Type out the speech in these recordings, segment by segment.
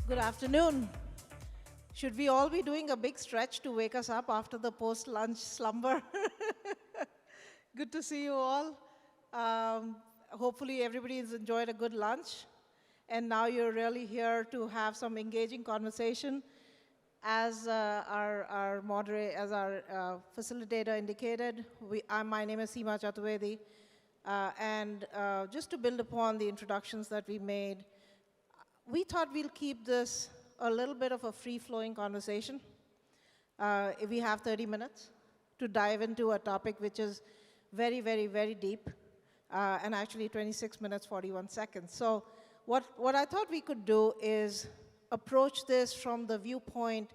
Good afternoon. Should we all be doing a big stretch to wake us up after the post-lunch slumber? Good to see you all. Hopefully everybody has enjoyed a good lunch. And now you're really here to have some engaging conversation. As our facilitator indicated, my name is Seema Chaturvedi. And just to build upon the introductions that we made, we thought we'll keep this a little bit of a free-flowing conversation. If we have 30 minutes to dive into a topic which is very, very, very deep, and actually 26 minutes, 41 seconds. So what I thought we could do is approach this from the viewpoint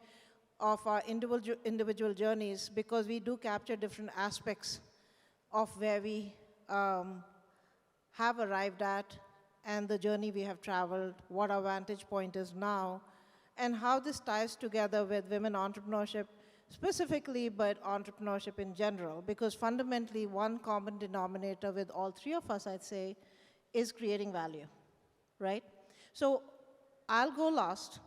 of our individual journeys, because we do capture different aspects of where we have arrived at and the journey we have traveled, what our vantage point is now, and how this ties together with women entrepreneurship specifically, but entrepreneurship in general. Because fundamentally, one common denominator with all three of us, I'd say, is creating value, right? So I'll go last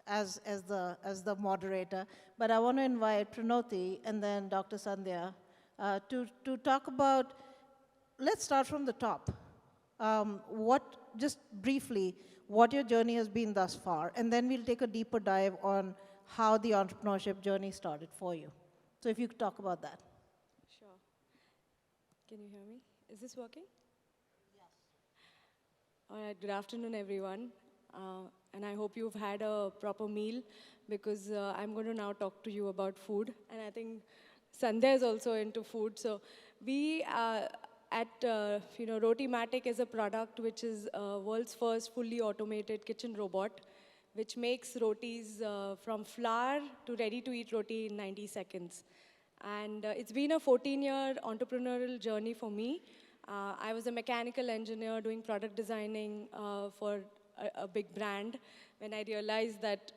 as the moderator, but I want to invite Pranoti and then Dr. Sandhya to talk about, let's start from the top. Just briefly, what your journey has been thus far, and then we'll take a deeper dive on how the entrepreneurship journey started for you. So if you could talk about that. Sure. Can you hear me? Is this working? Yes. All right, good afternoon, everyone. And I hope you've had a proper meal, because I'm going to now talk to you about food. And I think Sandhya is also into food. So we Rotimatic is a product which is world's first fully automated kitchen robot, which makes rotis from flour to ready-to-eat roti in 90 seconds. And it's been a 14-year entrepreneurial journey for me. I was a mechanical engineer doing product designing for a big brand. When I realized that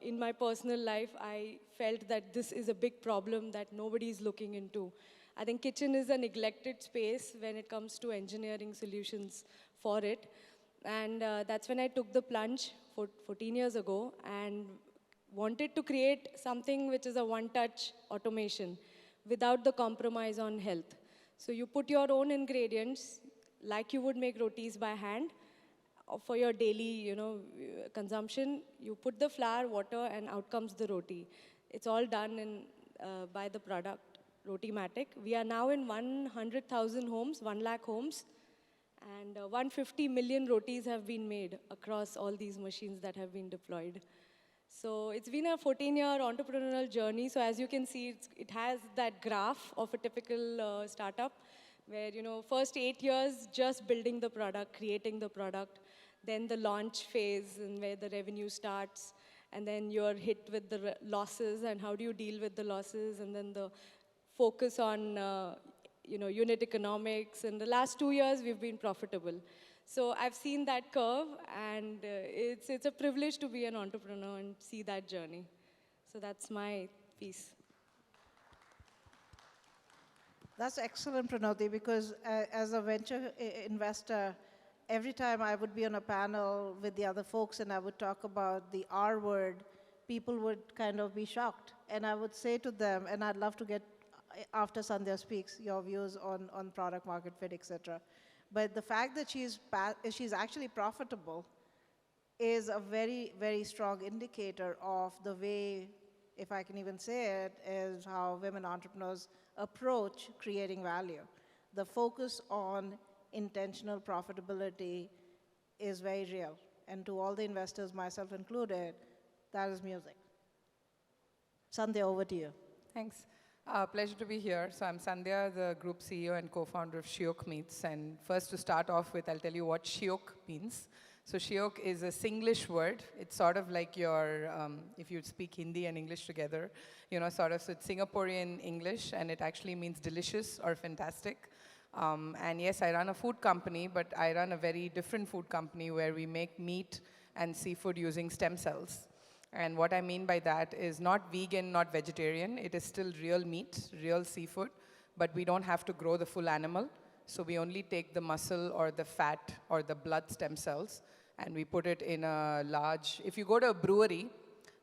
in my personal life, I felt that this is a big problem that nobody is looking into. I think kitchen is a neglected space when it comes to engineering solutions for it. And that's when I took the plunge 14 years ago and wanted to create something which is a one-touch automation without the compromise on health. So you put your own ingredients, like you would make rotis by hand, for your daily consumption. You put the flour, water, and out comes the roti. It's all done by the product. Rotimatic. We are now in 100,000 homes, 1 lakh homes, and 150 million rotis have been made across all these machines that have been deployed. So it's been a 14-year entrepreneurial journey. So as you can see, it has that graph of a typical startup, where first 8 years just building the product, creating the product, then the launch phase and where the revenue starts, and then you're hit with the losses and how do you deal with the losses, and then the focus on unit economics. And the last 2 years, we've been profitable. So I've seen that curve, and it's a privilege to be an entrepreneur and see that journey. So that's my piece. That's excellent, Pranoti, because as a venture investor, every time I would be on a panel with the other folks and I would talk about the R word, people would kind of be shocked. And I would say to them, and I'd love to get, after Sandhya speaks, your views on product market fit, et cetera. But the fact that she's actually profitable is a very, very strong indicator of the way, if I can even say it, is how women entrepreneurs approach creating value. The focus on intentional profitability is very real. And to all the investors, myself included, that is music. Sandhya, over to you. Thanks. Pleasure to be here. So I'm Sandhya, the group CEO and co-founder of Shiok Meats. And first to start off with, I'll tell you what Shiok means. So Shiok is a Singlish word. It's sort of like your, if you speak Hindi and English together, so it's Singaporean English, and it actually means delicious or fantastic. And yes, I run a food company, but I run a very different food company where we make meat and seafood using stem cells. And what I mean by that is not vegan, not vegetarian. It is still real meat, real seafood, but we don't have to grow the full animal. So we only take the muscle or the fat or the blood stem cells, and we put it in a large, if you go to a brewery,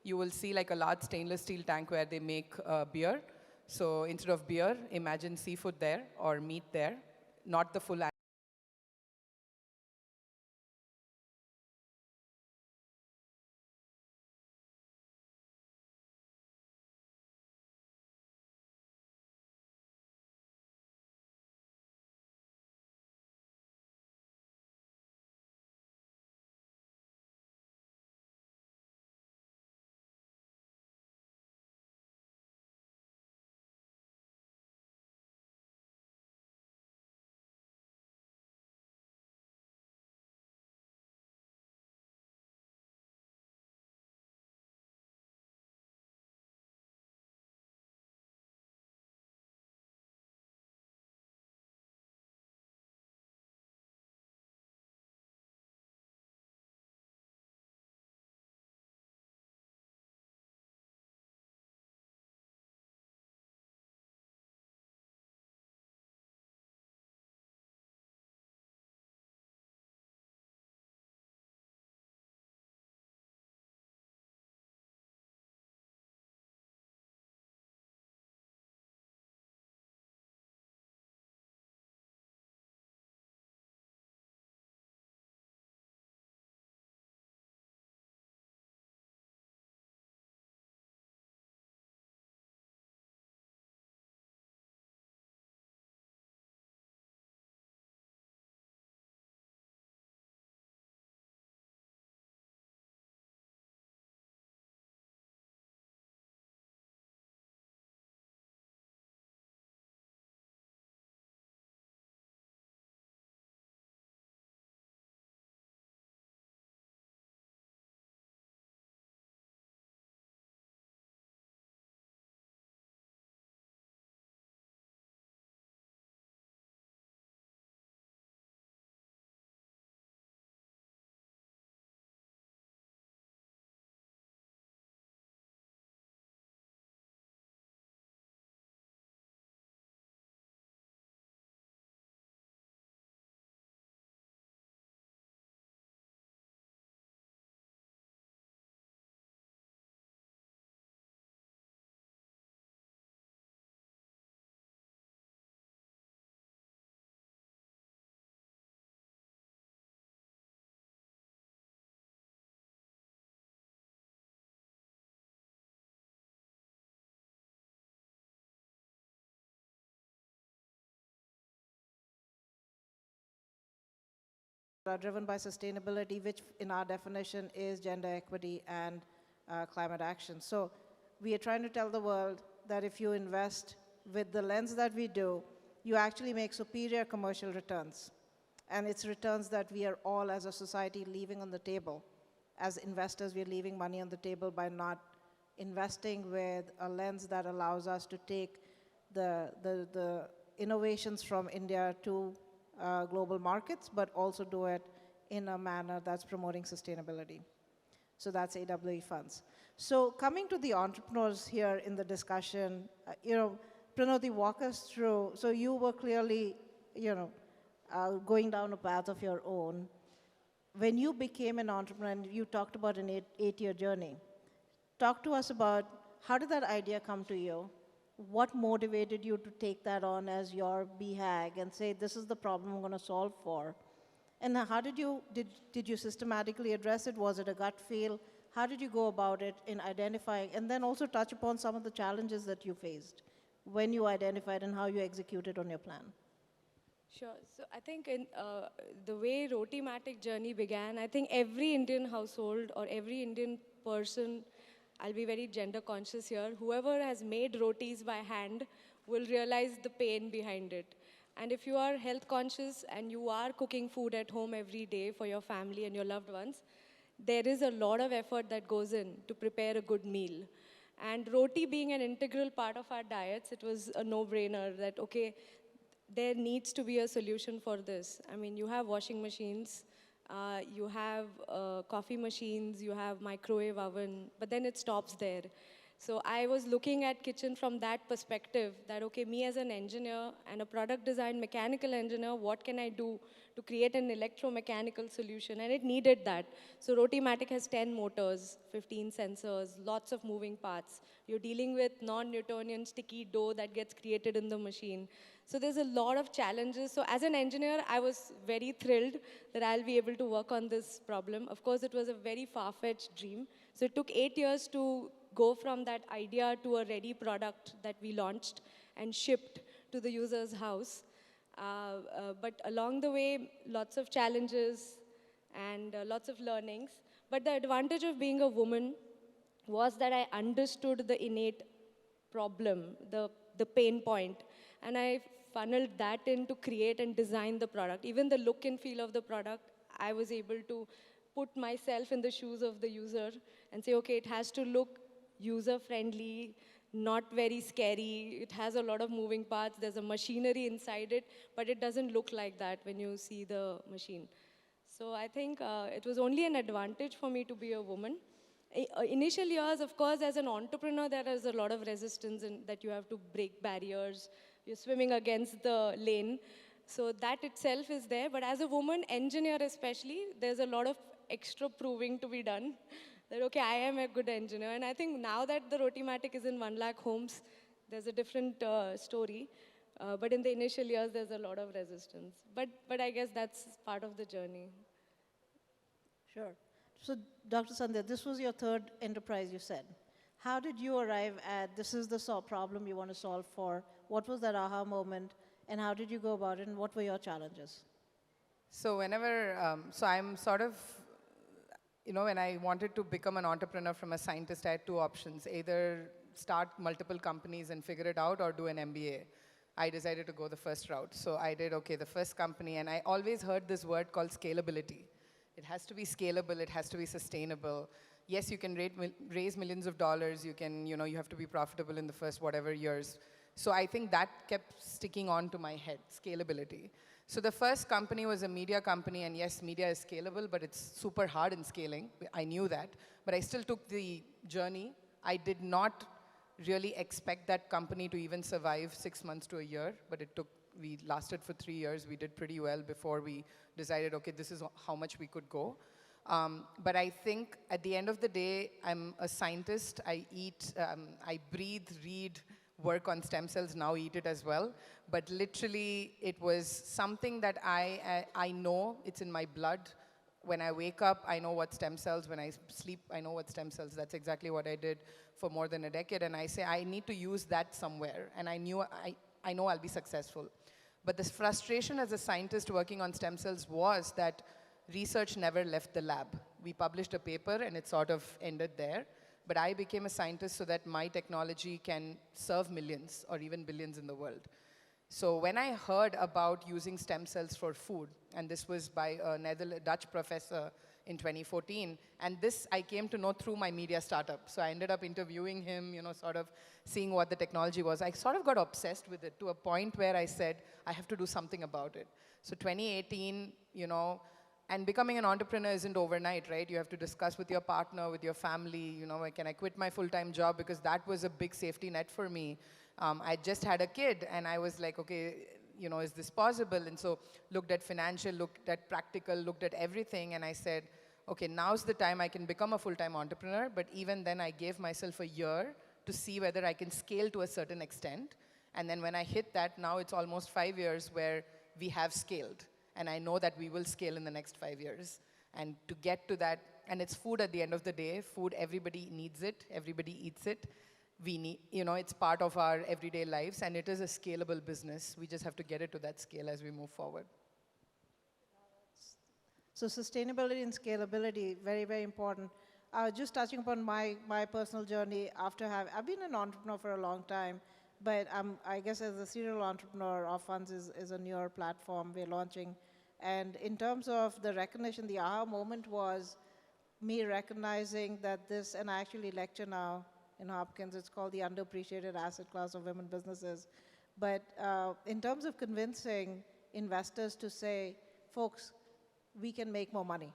you will see like a large stainless steel tank where they make beer. So instead of beer, imagine seafood there or meat there, not the full are driven by sustainability, which in our definition is gender equity and climate action. So we are trying to tell the world that if you invest with the lens that we do, you actually make superior commercial returns. And it's returns that we are all as a society leaving on the table. As investors, we are leaving money on the table by not investing with a lens that allows us to take the innovations from India to global markets, but also do it in a manner that's promoting sustainability. So that's AWE funds. So coming to the entrepreneurs here in the discussion, Pranoti, walk us through. So you were clearly, going down a path of your own. When you became an entrepreneur, you talked about an eight-year journey. Talk to us about how did that idea come to you? What motivated you to take that on as your BHAG and say, this is the problem I'm going to solve for? And how did you systematically address it? Was it a gut feel? How did you go about it in identifying? And then also touch upon some of the challenges that you faced when you identified and how you executed on your plan. Sure. So I think in the way Rotimatic journey began, I think every Indian household or every Indian person, I'll be very gender conscious here, whoever has made rotis by hand will realize the pain behind it. And if you are health conscious and you are cooking food at home every day for your family and your loved ones, there is a lot of effort that goes in to prepare a good meal. And roti being an integral part of our diets, it was a no-brainer that, okay, there needs to be a solution for this. I mean, you have washing machines, you have coffee machines, you have microwave oven, but then it stops there. So I was looking at kitchen from that perspective, that okay, me as an engineer and a product design mechanical engineer, what can I do to create an electromechanical solution? And it needed that. So Rotimatic has 10 motors, 15 sensors, lots of moving parts. You're dealing with non-Newtonian sticky dough that gets created in the machine. So there's a lot of challenges. So as an engineer, I was very thrilled that I'll be able to work on this problem. Of course, it was a very far-fetched dream. So it took 8 years to go from that idea to a ready product that we launched and shipped to the user's house. But along the way, lots of challenges and lots of learnings. But the advantage of being a woman was that I understood the innate problem, the pain point, and I funneled that in to create and design the product. Even the look and feel of the product, I was able to put myself in the shoes of the user and say, okay, it has to look user-friendly, not very scary. It has a lot of moving parts. There's a machinery inside it, but it doesn't look like that when you see the machine. So I think it was only an advantage for me to be a woman. Initial years, of course, as an entrepreneur, there is a lot of resistance in that you have to break barriers. You're swimming against the lane. So that itself is there. But as a woman engineer especially, there's a lot of extra proving to be done. That, okay, I am a good engineer. And I think now that the Rotimatic is in 1 lakh homes, there's a different story. But in the initial years, there's a lot of resistance. But I guess that's part of the journey. Sure. So, Dr. Sandhya, this was your third enterprise, you said. How did you arrive at this is the problem you want to solve for? What was that aha moment? And how did you go about it? And what were your challenges? So whenever, so I'm sort of, when I wanted to become an entrepreneur from a scientist, I had two options: either start multiple companies and figure it out, or do an MBA. I decided to go the first route. So I did, okay, the first company, and I always heard this word called scalability. It has to be scalable, it has to be sustainable. Yes, you can raise millions of dollars, you can, you have to be profitable in the first whatever years. So I think that kept sticking on to my head, scalability. So the first company was a media company, and yes, media is scalable, but it's super hard in scaling. I knew that, but I still took the journey. I did not really expect that company to even survive 6 months to a year, but we lasted for 3 years. We did pretty well before we decided, okay, this is how much we could go. But I think at the end of the day, I'm a scientist. I eat, I breathe, read, work on stem cells, now eat it as well. But literally, it was something that I know, it's in my blood. When I wake up, I know what stem cells. When I sleep, I know what stem cells. That's exactly what I did for more than a decade. And I say, I need to use that somewhere. And I know I'll be successful. But the frustration as a scientist working on stem cells was that research never left the lab. We published a paper, and it sort of ended there. But I became a scientist so that my technology can serve millions or even billions in the world. So when I heard about using stem cells for food, and this was by a Dutch professor in 2014, and this I came to know through my media startup. So I ended up interviewing him, sort of seeing what the technology was. I sort of got obsessed with it to a point where I said, I have to do something about it. So 2018, and becoming an entrepreneur isn't overnight, right? You have to discuss with your partner, with your family, can I quit my full-time job? Because that was a big safety net for me. I just had a kid, and I was like, okay, is this possible? And so looked at financial, looked at practical, looked at everything, and I said, okay, now's the time I can become a full-time entrepreneur. But even then, I gave myself a year to see whether I can scale to a certain extent. And then when I hit that, now it's almost 5 years where we have scaled. And I know that we will scale in the next 5 years. And to get to that, and it's food at the end of the day. Food, everybody needs it. Everybody eats it. We need, it's part of our everyday lives, and it is a scalable business. We just have to get it to that scale as we move forward. So sustainability and scalability, very, very important. Just touching upon my personal journey I've been an entrepreneur for a long time, but I guess as a serial entrepreneur, Off Funds is a newer platform we're launching. And in terms of the recognition, the aha moment was me recognizing that this, and I actually lecture now in Hopkins, it's called the underappreciated asset class of women businesses. But in terms of convincing investors to say, folks, we can make more money.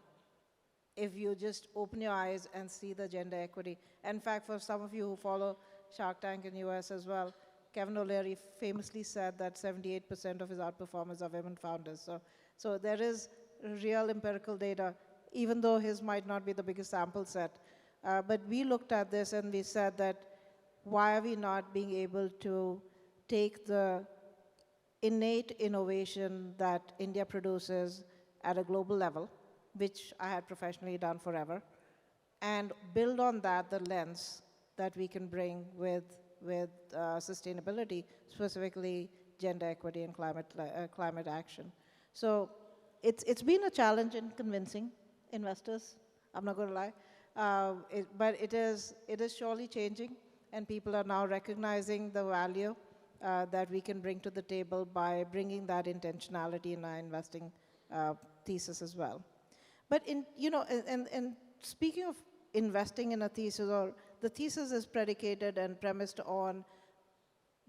if you just open your eyes and see the gender equity. In fact, for some of you who follow Shark Tank in US as well, Kevin O'Leary famously said that 78% of his outperformers are women founders. So there is real empirical data, even though his might not be the biggest sample set. But we looked at this and we said that why are we not being able to take the innate innovation that India produces at a global level, which I had professionally done forever, and build on that the lens that we can bring with sustainability, specifically gender equity and climate action. So it's been a challenge in convincing investors, I'm not going to lie, but it is surely changing, and people are now recognizing the value that we can bring to the table by bringing that intentionality in our investing thesis as well. But and speaking of investing in a thesis, or the thesis is predicated and premised on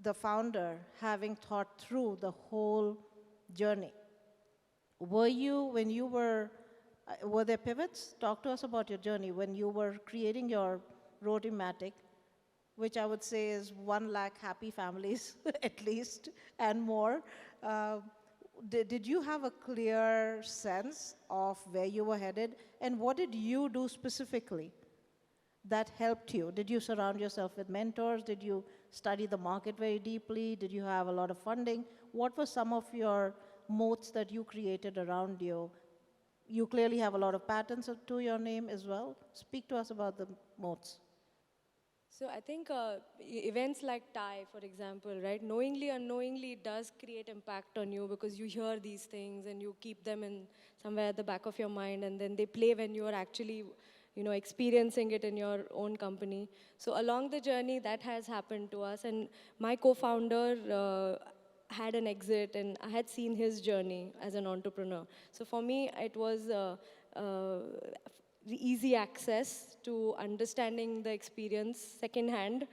the founder having thought through the whole journey. Were there pivots? Talk to us about your journey when you were creating your Rotimatic, which I would say is 1 lakh happy families at least and more. Did you have a clear sense of where you were headed, and what did you do specifically that helped you? Did you surround yourself with mentors? Did you study the market very deeply? Did you have a lot of funding? What were some of your moats that you created around you? You clearly have a lot of patents to your name as well. Speak to us about the moats. So I think events like TIE, for example, right? Knowingly, unknowingly, it does create impact on you because you hear these things and you keep them in somewhere at the back of your mind, and then they play when you are actually, experiencing it in your own company. So along the journey, that has happened to us. And my co-founder had an exit, and I had seen his journey as an entrepreneur. So for me, it was easy access to understanding the experience secondhand,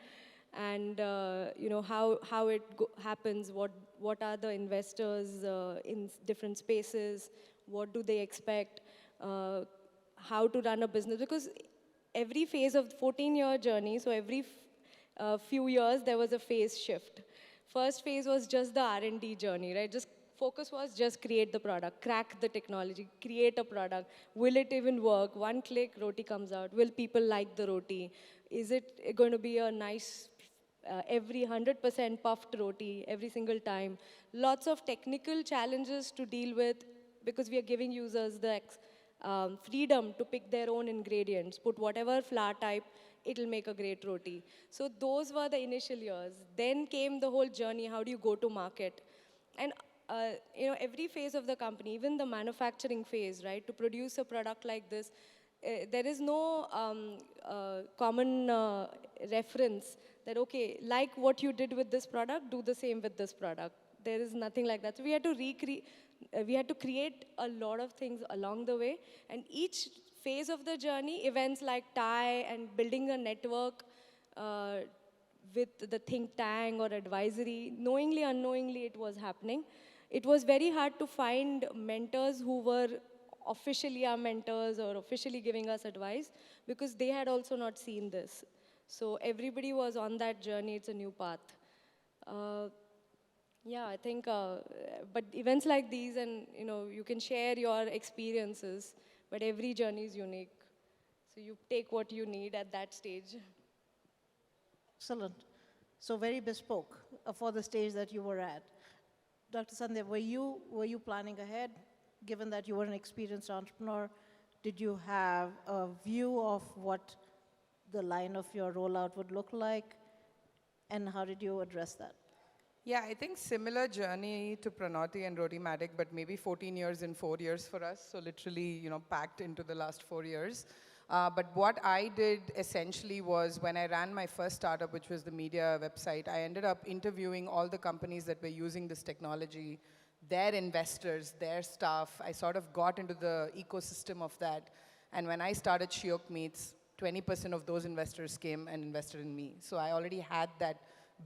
and how it happens, what are the investors in different spaces, what do they expect, how to run a business, because every phase of the 14-year journey, so every few years there was a phase shift. First phase was just the R&D journey, right? Just focus was just create the product, crack the technology, create a product. Will it even work? One click, roti comes out. Will people like the roti? Is it going to be a nice, every 100% puffed roti every single time? Lots of technical challenges to deal with because we are giving users the freedom to pick their own ingredients, put whatever flour type, it'll make a great roti. So those were the initial years. Then came the whole journey, how do you go to market? And every phase of the company, even the manufacturing phase, right, to produce a product like this, there is no common reference that, okay, like what you did with this product, do the same with this product. There is nothing like that. So we had to we had to create a lot of things along the way. And each phase of the journey, events like TIE and building a network with the think tank or advisory, knowingly, unknowingly, it was happening. It was very hard to find mentors who were officially our mentors or officially giving us advice because they had also not seen this. So everybody was on that journey. It's a new path. Yeah, I think, but events like these, and you can share your experiences, but every journey is unique. So you take what you need at that stage. Excellent. So very bespoke for the stage that you were at. Dr. Sandhya, were you planning ahead, given that you were an experienced entrepreneur? Did you have a view of what the line of your rollout would look like? And how did you address that? Yeah, I think similar journey to Pranoti and Rotimatic, but maybe 14 years in 4 years for us. So literally, packed into the last 4 years. But what I did essentially was when I ran my first startup, which was the media website, I ended up interviewing all the companies that were using this technology, their investors, their staff. I sort of got into the ecosystem of that. And when I started Shiok Meats, 20% of those investors came and invested in me. So I already had that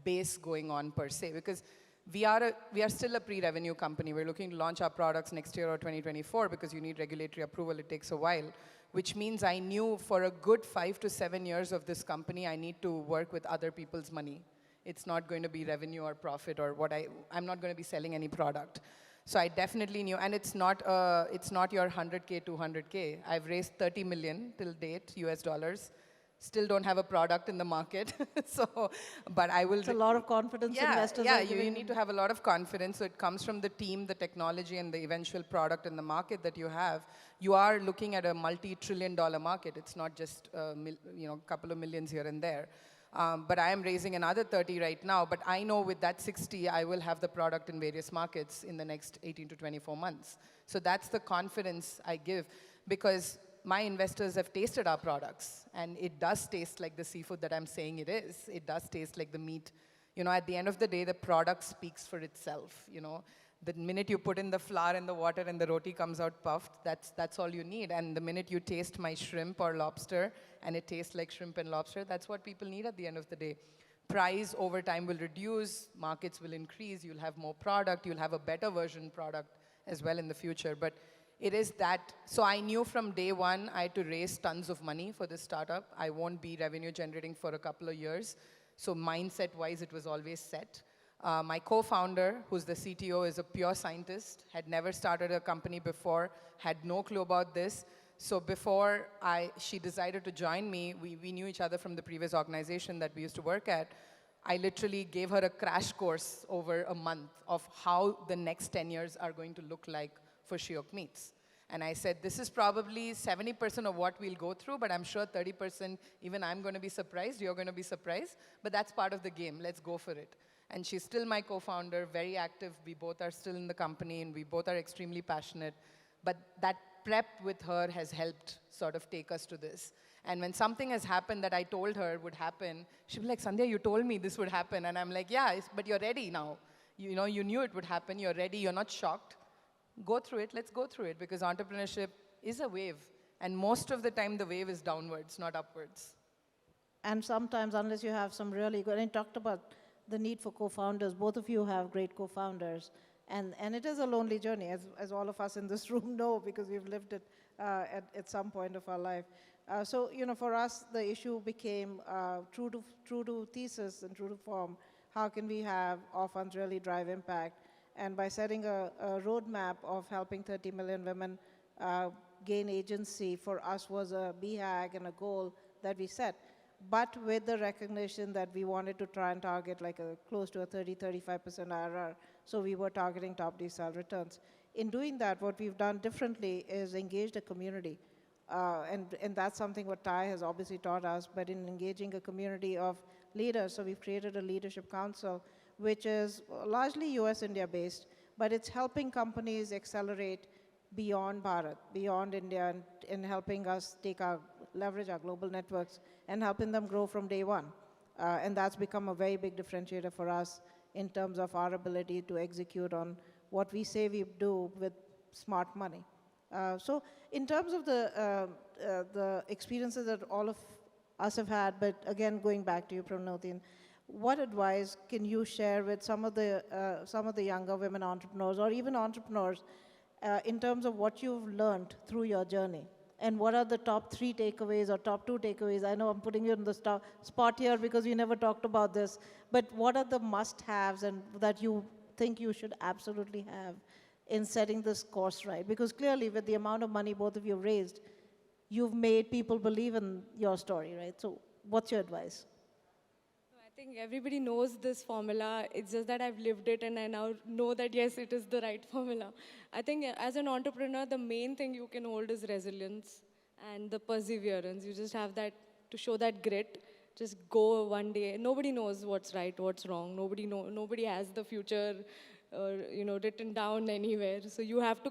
base going on per se, because We are still a pre-revenue company. We're looking to launch our products next year or 2024 because you need regulatory approval. It takes a while, which means I knew for a good 5 to 7 years of this company, I need to work with other people's money. It's not going to be revenue or profit or I'm not going to be selling any product. So I definitely knew, and it's not your 100K, 200K. I've raised 30 million till date, US dollars. Still don't have a product in the market. So, but I will. It's a lot of confidence investors Yeah, are you giving. need to have a lot of confidence. So it comes from the team, the technology, and the eventual product in the market that you have. You are looking at a multi-trillion-dollar market. It's not just a couple of millions here and there. But I am raising another 30 right now. But I know with that 60, I will have the product in various markets in the next 18 to 24 months. So that's the confidence I give, because my investors have tasted our products, and it does taste like the seafood that I'm saying it is. It does taste like the meat. At the end of the day, the product speaks for itself. The minute you put in the flour and the water and the roti comes out puffed, that's all you need. And the minute you taste my shrimp or lobster and it tastes like shrimp and lobster, that's what people need at the end of the day. Price over time will reduce, markets will increase, you'll have more product, you'll have a better version product as well in the future. But it is that, so I knew from day one I had to raise tons of money for this startup. I won't be revenue generating for a couple of years. So mindset-wise, it was always set. My co-founder, who's the CTO, is a pure scientist, had never started a company before, had no clue about this. So before she decided to join me, we knew each other from the previous organization that we used to work at. I literally gave her a crash course over a month of how the next 10 years are going to look like for Shiok Meats. And I said, this is probably 70% of what we'll go through, but I'm sure 30%, even I'm going to be surprised, you're going to be surprised, but that's part of the game. Let's go for it. And she's still my co-founder, very active. We both are still in the company, and we both are extremely passionate. But that prep with her has helped sort of take us to this. And when something has happened that I told her would happen, she'll be like, Sandhya, you told me this would happen. And I'm like, yeah, but you're ready now. You knew it would happen. You're ready. You're not shocked. Go through it. Let's go through it, because entrepreneurship is a wave. And most of the time, the wave is downwards, not upwards. And sometimes, unless you have some really good, and I talked about the need for co-founders. Both of you have great co-founders. And it is a lonely journey, as all of us in this room know, because we've lived it at some point of our life. So, for us, the issue became true to thesis and true to form. How can we have orphans really drive impact? And by setting a roadmap of helping 30 million women gain agency, for us was a BHAG and a goal that we set. But with the recognition that we wanted to try and target like close to a 30-35% IRR, so we were targeting top decile returns. In doing that, what we've done differently is engaged a community. And that's something what Thai has obviously taught us, but in engaging a community of leaders. So we've created a leadership council, which is largely US-India based, but it's helping companies accelerate beyond Bharat, beyond India, and helping us leverage our global networks and helping them grow from day one. And that's become a very big differentiator for us in terms of our ability to execute on what we say we do with smart money. So in terms of the experiences that all of us have had, but again, going back to you, Pranoti, what advice can you share with some of the younger women entrepreneurs or even entrepreneurs in terms of what you've learned through your journey? And what are the top 3 takeaways or top 2 takeaways? I know I'm putting you in the spot here because we never talked about this, but what are the must-haves and that you think you should absolutely have in setting this course right? Because clearly with the amount of money both of you raised, you've made people believe in your story, right? So what's your advice? I think everybody knows this formula. It's just that I've lived it and I now know that, yes, it is the right formula. I think as an entrepreneur, the main thing you can hold is resilience and the perseverance. You just have that, to show that grit. Just go one day. Nobody knows what's right, what's wrong. Nobody has the future written down anywhere. So you have to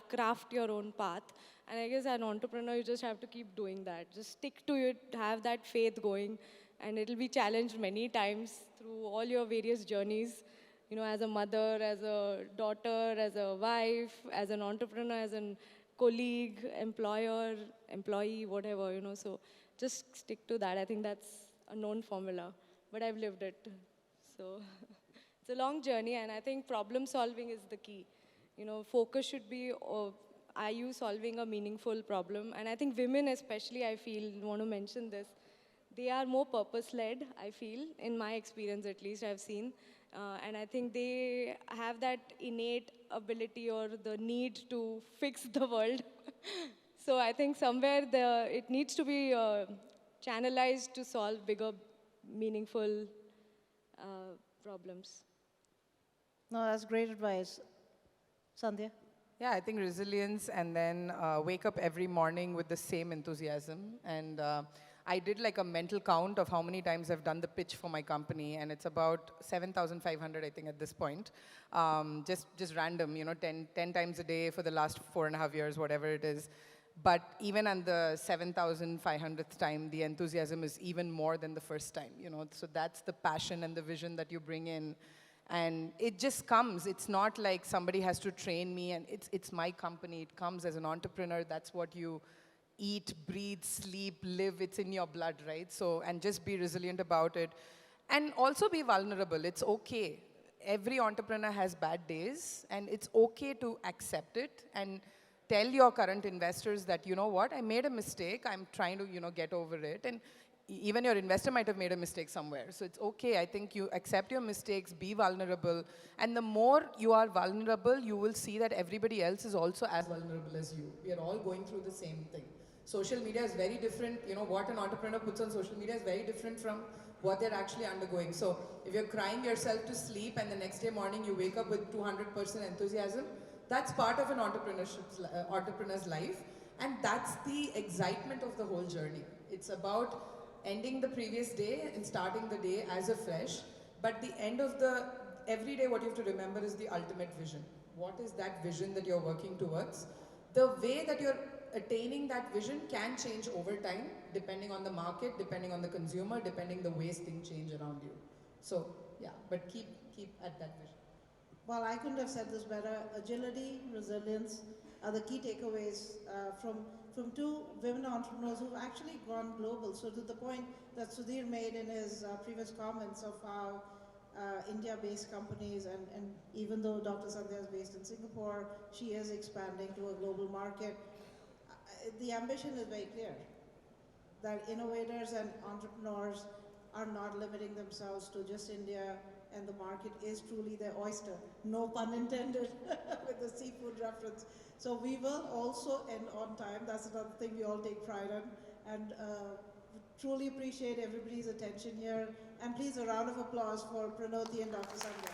craft your own path. And I guess as an entrepreneur, you just have to keep doing that. Just stick to it, have that faith going. And it'll be challenged many times through all your various journeys, as a mother, as a daughter, as a wife, as an entrepreneur, as a colleague, employer, employee, whatever, So just stick to that. I think that's a known formula, but I've lived it. So it's a long journey, and I think problem solving is the key. You know, focus should be, are you solving a meaningful problem? And I think women especially, I feel, want to mention this, they are more purpose-led, I feel, in my experience at least, I've seen. And I think they have that innate ability or the need to fix the world. So I think somewhere it needs to be channelized to solve bigger, meaningful problems. No, that's great advice. Sandhya? Yeah, I think resilience and then wake up every morning with the same enthusiasm. And I did like a mental count of how many times I've done the pitch for my company, and it's about 7,500, I think, at this point. Just random, 10 times a day for the last 4.5 years, whatever it is. But even on the 7,500th time, the enthusiasm is even more than the first time, So that's the passion and the vision that you bring in. And it just comes. It's not like somebody has to train me, and it's my company. It comes as an entrepreneur. That's what you eat, breathe, sleep, live. It's in your blood, right? So, and just be resilient about it. And also be vulnerable. It's okay. Every entrepreneur has bad days, and it's okay to accept it and tell your current investors that, you know what, I made a mistake. I'm trying to, get over it. And even your investor might have made a mistake somewhere. So it's okay. I think you accept your mistakes, be vulnerable. And the more you are vulnerable, you will see that everybody else is also as vulnerable as you. We are all going through the same thing. Social media is very different. What an entrepreneur puts on social media is very different from what they're actually undergoing. So if you're crying yourself to sleep and the next day morning you wake up with 200% enthusiasm, that's part of an entrepreneur's life. And that's the excitement of the whole journey. It's about ending the previous day and starting the day as a fresh. But the end of every day, what you have to remember is the ultimate vision. What is that vision that you're working towards? The way that you're attaining that vision can change over time, depending on the market, depending on the consumer, depending the ways things change around you. So, yeah, but keep at that vision. Well, I couldn't have said this better. Agility, resilience are the key takeaways from two women entrepreneurs who've actually gone global. So to the point that Sudhir made in his previous comments of how India-based companies, and even though Dr. Sandhya is based in Singapore, she is expanding to a global market. The ambition is very clear, that innovators and entrepreneurs are not limiting themselves to just India, and the market is truly their oyster. No pun intended with the seafood reference. So we will also end on time. That's another thing we all take pride in. And truly appreciate everybody's attention here. And please, a round of applause for Pranoti and Dr. Sandhya.